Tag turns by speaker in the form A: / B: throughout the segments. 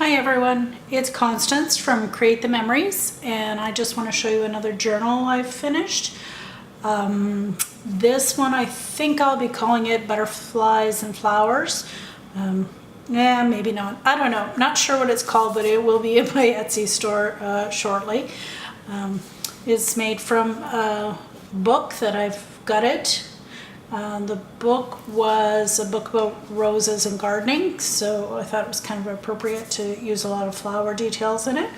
A: Hi everyone, it's Constance from Create the Memories, and I just want to show you another journal I've finished. This one I think I'll be calling it Butterflies and Flowers. Maybe not. I don't know. Not sure what it's called, but it will be in my Etsy store shortly. It's made from a book that I've gutted. The book was a book about roses and gardening, so I thought it was kind of appropriate to use a lot of flower details in it.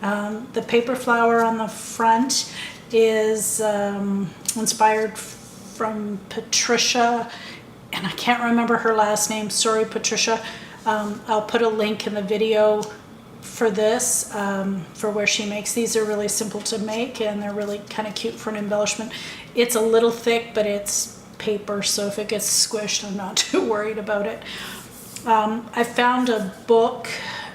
A: The paper flower on the front is inspired from Patricia, and I can't remember her last name. Sorry, Patricia. I'll put a link in the video for this, for where she makes these. Are really simple to make, and they're really kind of cute for an embellishment. It's a little thick, but it's paper, so if it gets squished, I'm not too worried about it. I found a book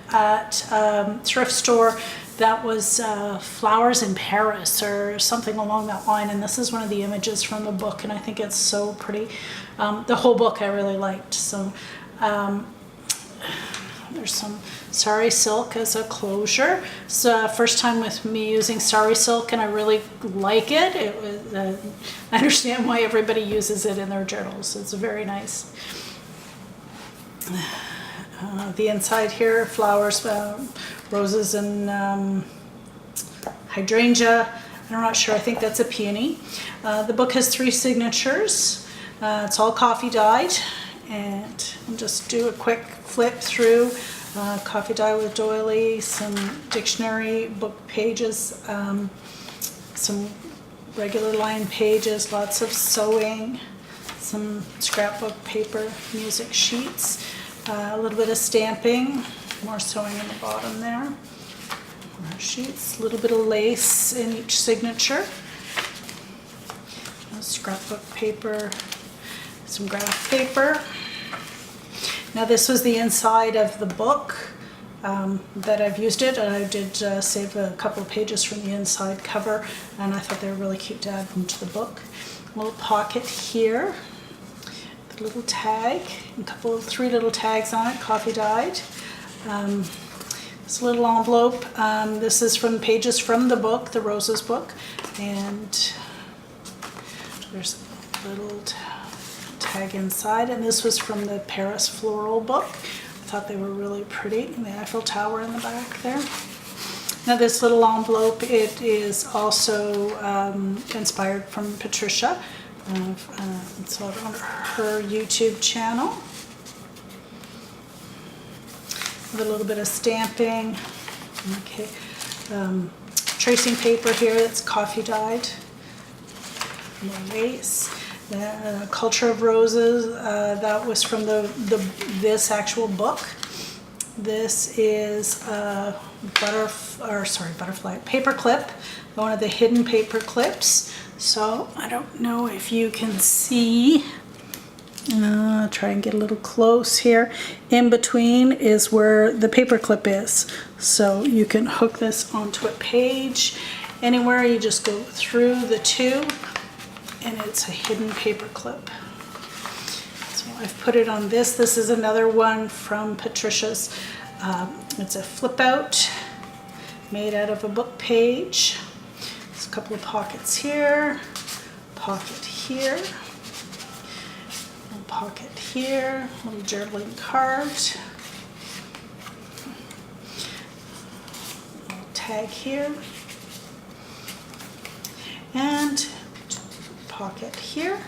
A: at a thrift store that was Flowers in Paris or something along that line, and this is one of the images from the book, and I think it's so pretty. The whole book I really liked. So there's some sari silk as a closure. It's the first time with me using sari silk, and I really like it. I understand why everybody uses it in their journals. It's very nice. The inside here, flowers, roses and hydrangea. I'm not sure. I think that's a peony. The book has 3 signatures. It's all coffee dyed, and I'll just do a quick flip through. Coffee dye with doily, some dictionary book pages, some regular line pages, lots of sewing, some scrapbook paper, music sheets, a little bit of stamping, more sewing in the bottom there, more sheets, a little bit of lace in each signature, scrapbook paper, some graph paper. Now this was the inside of the book that I've used it, and I did save a couple of pages from the inside cover, and I thought they were really cute to add into the book. A little pocket here, the little tag, and 3 little tags on it, coffee dyed. This little envelope, this is from pages from the book, the Roses book, and there's a little tag inside, and this was from the Paris floral book. I thought they were really pretty, and the Eiffel Tower in the back there. Now this little envelope, it is also inspired from Patricia. It's on her YouTube channel. With a little bit of stamping. Okay, tracing paper here that's coffee dyed. More lace. Culture of Roses, that was from this actual book. This is a butterfly paper clip, one of the hidden paper clips. So I don't know if you can see. Try and get a little close here. In between is where the paper clip is. So you can hook this onto a page. Anywhere, you just go through the 2. And it's a hidden paper clip. So I've put it on this. This is another one from Patricia's. It's a flip out made out of a book page. There's a couple of pockets here, pocket here, a pocket here, a little journaling card, a little tag here, and pocket here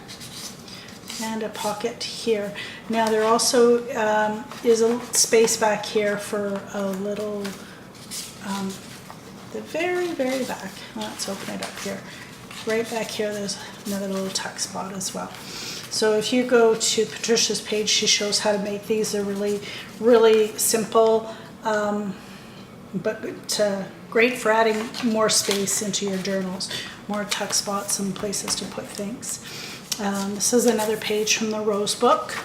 A: and a pocket here. Now there also is a space back here for a little, the very back. Let's open it up here. Right back here there's another little tuck spot as well. So if you go to Patricia's page, she shows how to make these. They're really simple, but great for adding more space into your journals, more tuck spots and places to put things. This is another page from the Rose book,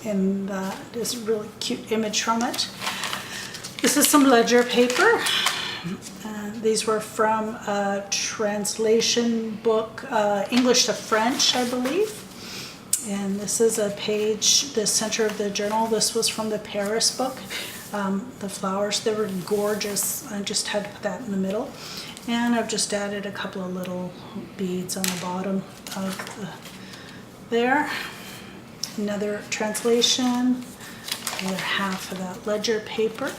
A: and there's a really cute image from it. This is some ledger paper. These were from a translation book, English to French, I believe. And this is a page, the center of the journal. This was from the Paris book. The flowers, they were gorgeous. I just had to put that in the middle. And I've just added a couple of little beads on the bottom of there. Another translation, another half of that ledger paper.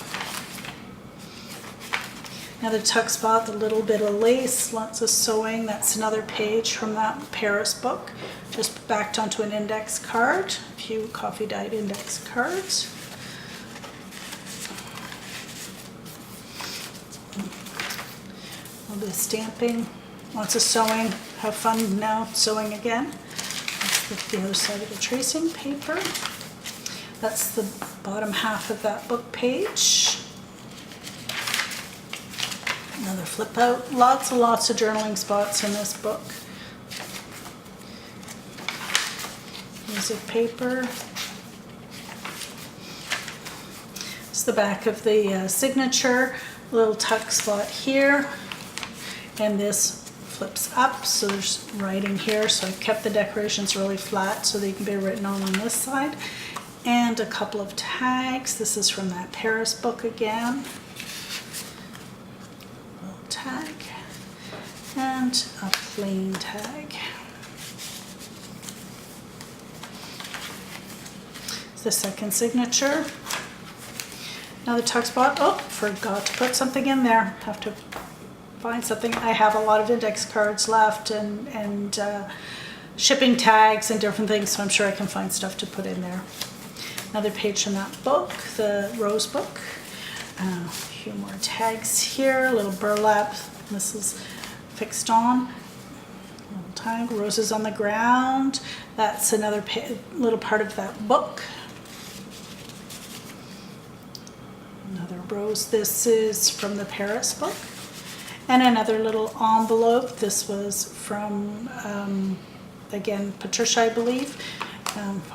A: Another tuck spot, the little bit of lace, lots of sewing. That's another page from that Paris book, just backed onto an index card, a few coffee dyed index cards. A little bit of stamping, lots of sewing. Have fun now sewing again. That's the other side of the tracing paper. That's the bottom half of that book page. Another flip out. Lots and lots of journaling spots in this book. Music paper. It's the back of the signature. A little tuck spot here. And this flips up, so there's writing here. So I've kept the decorations really flat so they can be written on this side. And a couple of tags. This is from that Paris book again. Tag and a plain tag. It's the second signature. Another tuck spot. Oh, forgot to put something in there. Have to find something. I have a lot of index cards left and shipping tags and different things, so I'm sure I can find stuff to put in there. Another page from that book, the Rose book. A few more tags here, a little burlap. This is fixed on. A little tag, roses on the ground. That's another little part of that book. Another rose. This is from the Paris book. And another little envelope. This was from, again, Patricia, I believe.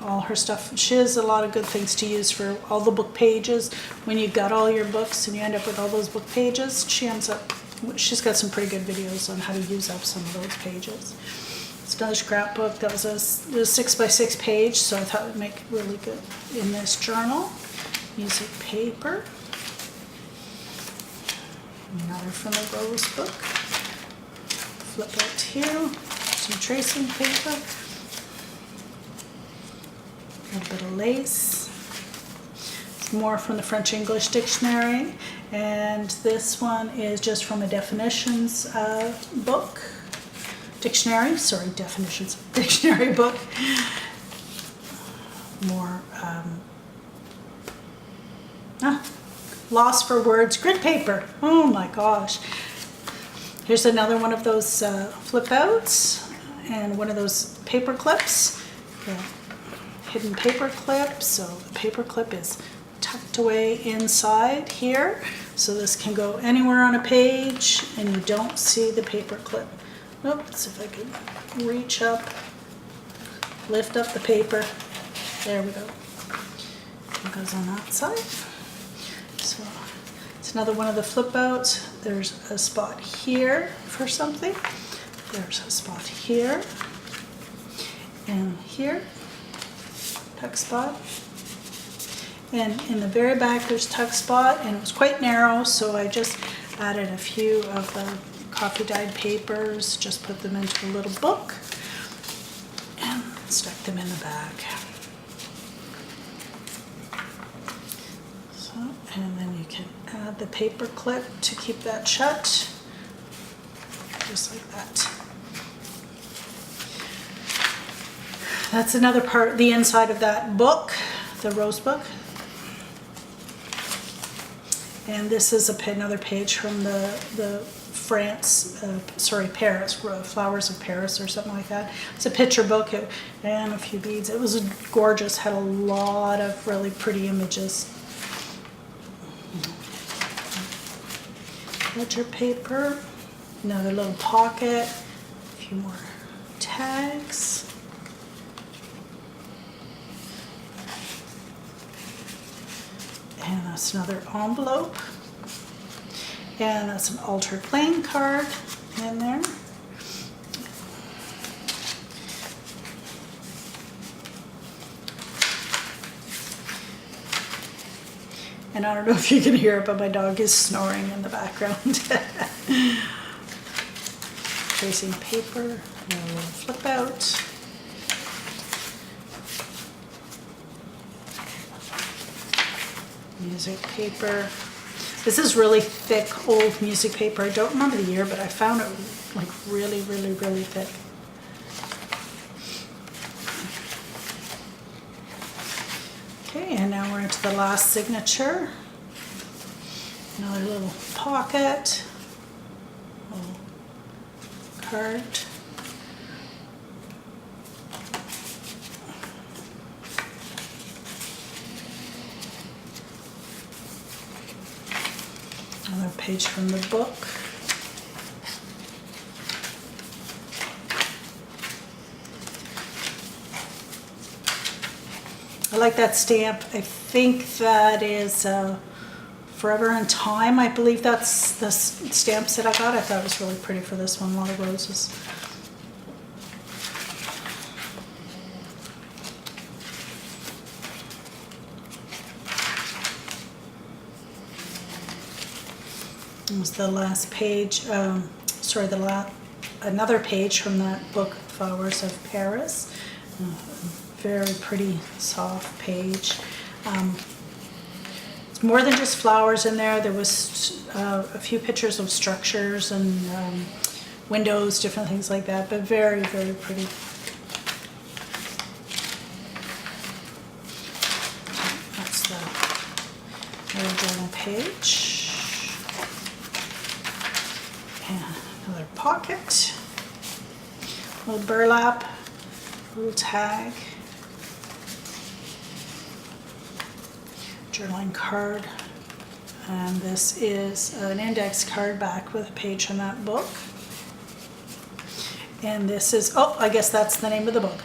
A: All her stuff. She has a lot of good things to use for all the book pages. When you've got all your books and you end up with all those book pages, she's got some pretty good videos on how to use up some of those pages. It's another scrapbook. That was a 6x6 page, so I thought it would make it really good in this journal. Music paper. Another from the Rose book. Flip out here. Some tracing paper. A little bit of lace. More from the French English dictionary, and this one is just from a definitions book. Dictionary book. More lost for words, grid paper. Oh my gosh. Here's another one of those flip outs and one of those paper clips. Hidden paper clip, so the paper clip is tucked away inside here, so this can go anywhere on a page and you don't see the paper clip. Let's see if I can reach up, lift up the paper. There we go. It goes on that side. So it's another one of the flip outs. There's a spot here for something. There's a spot here and here. Tuck spot, and in the very back there's tuck spot, and it was quite narrow, so I just added a few of the coffee dyed papers, just put them into a little book and stuck them in the back. So, and then you can add the paper clip to keep that shut, just like that. That's another part, the inside of that book, the Rose book. And this is another page from the Paris, Flowers of Paris or something like that. It's a picture book and a few beads. It was gorgeous, had a lot of really pretty images. Ledger paper, another little pocket, a few more tags. And that's another envelope. And that's an altered playing card in there. And I don't know if you can hear it, but my dog is snoring in the background. Tracing paper, and a little flip out. Music paper. This is really thick, old music paper. I don't remember the year, but I found it like really, really, really thick. Okay, and now we're into the last signature. Another little pocket, little card. Another page from the book. I like that stamp. I think that is Forever in Time. I believe that's the stamps that I got. I thought it was really pretty for this one, a lot of roses. It was the last page, another page from that book, Flowers of Paris. Very pretty, soft page. It's more than just flowers in there. There was a few pictures of structures and windows, different things like that, but very, very pretty. That's the journal page. And another pocket, a little burlap, a little tag, journaling card, and this is an index card back with a page from that book. And this is, oh, I guess that's the name of the book,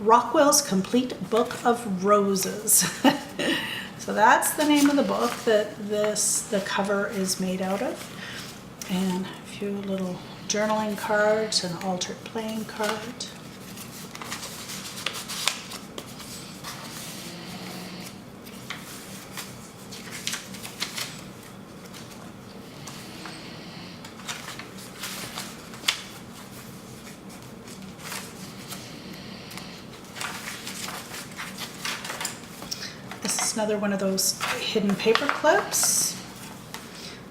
A: Rockwell's Complete Book of Roses. So that's the name of the book that the cover is made out of. And a few little journaling cards, an altered playing card. This is another one of those hidden paper clips.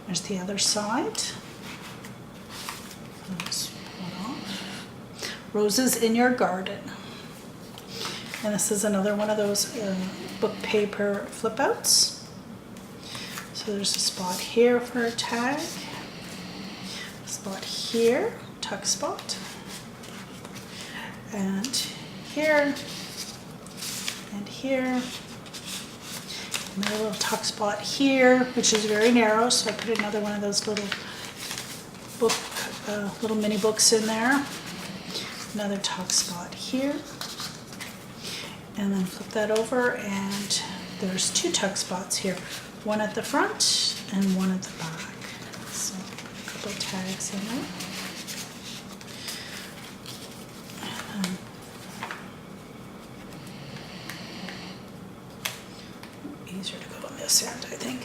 A: There's the other side. Roses in Your Garden. And this is another one of those book paper flip outs. So there's a spot here for a tag, a spot here, tuck spot, and here, and here, another little tuck spot here, which is very narrow, so I put another one of those little book, little mini books in there. Another tuck spot here, and then flip that over, and there's two tuck spots here, one at the front and one at the back. So a couple of tags in there. Easier to go on this end, I think.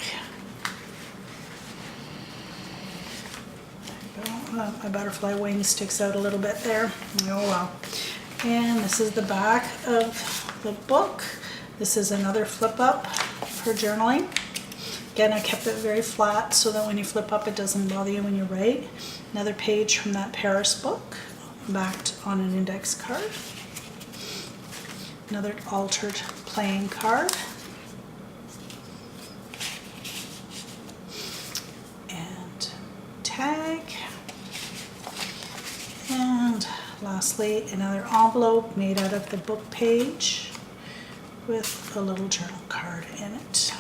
A: My butterfly wing sticks out a little bit there. Oh well. And this is the back of the book. This is another flip up for journaling. Again, I kept it very flat so that when you flip up it doesn't bother you when you write. Another page from that Paris book, backed on an index card. Another altered playing card. And tag. And lastly, another envelope made out of the book page with a little journal card in it.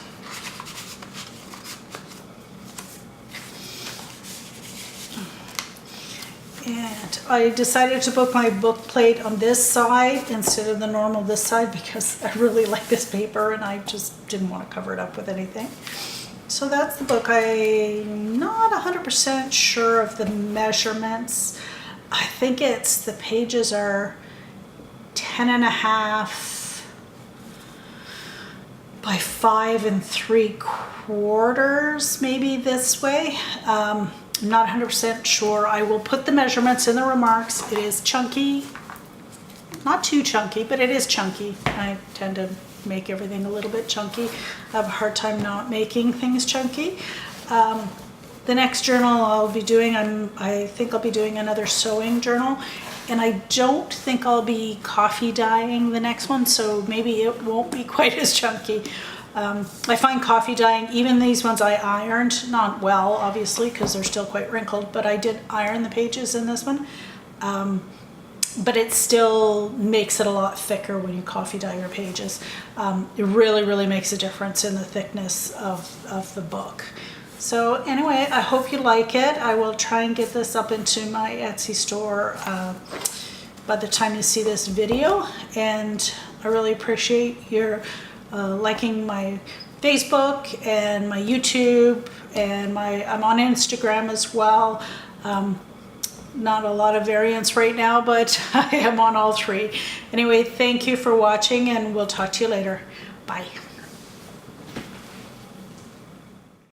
A: And I decided to put my book plate on this side instead of the normal this side because I really like this paper and I just didn't want to cover it up with anything. So that's the book. I'm not 100% sure of the measurements. I think it's, the pages are 10.5 by 5 3/4, maybe this way. I'm not 100% sure. I will put the measurements in the remarks. It is chunky, not too chunky, but it is chunky. I tend to make everything a little bit chunky. I have a hard time not making things chunky. The next journal I'll be doing, I think I'll be doing another sewing journal, and I don't think I'll be coffee dyeing the next one, so maybe it won't be quite as chunky. I find coffee dyeing, even these ones I ironed, not well, obviously, because they're still quite wrinkled, but I did iron the pages in this one. But it still makes it a lot thicker when you coffee dye your pages. It really, really makes a difference in the thickness of the book. So anyway, I hope you like it. I will try and get this up into my Etsy store by the time you see this video. And I really appreciate your liking my Facebook and my YouTube, and I'm on Instagram as well. Not a lot of variants right now, but I am on all three. Anyway, thank you for watching, and we'll talk to you later. Bye.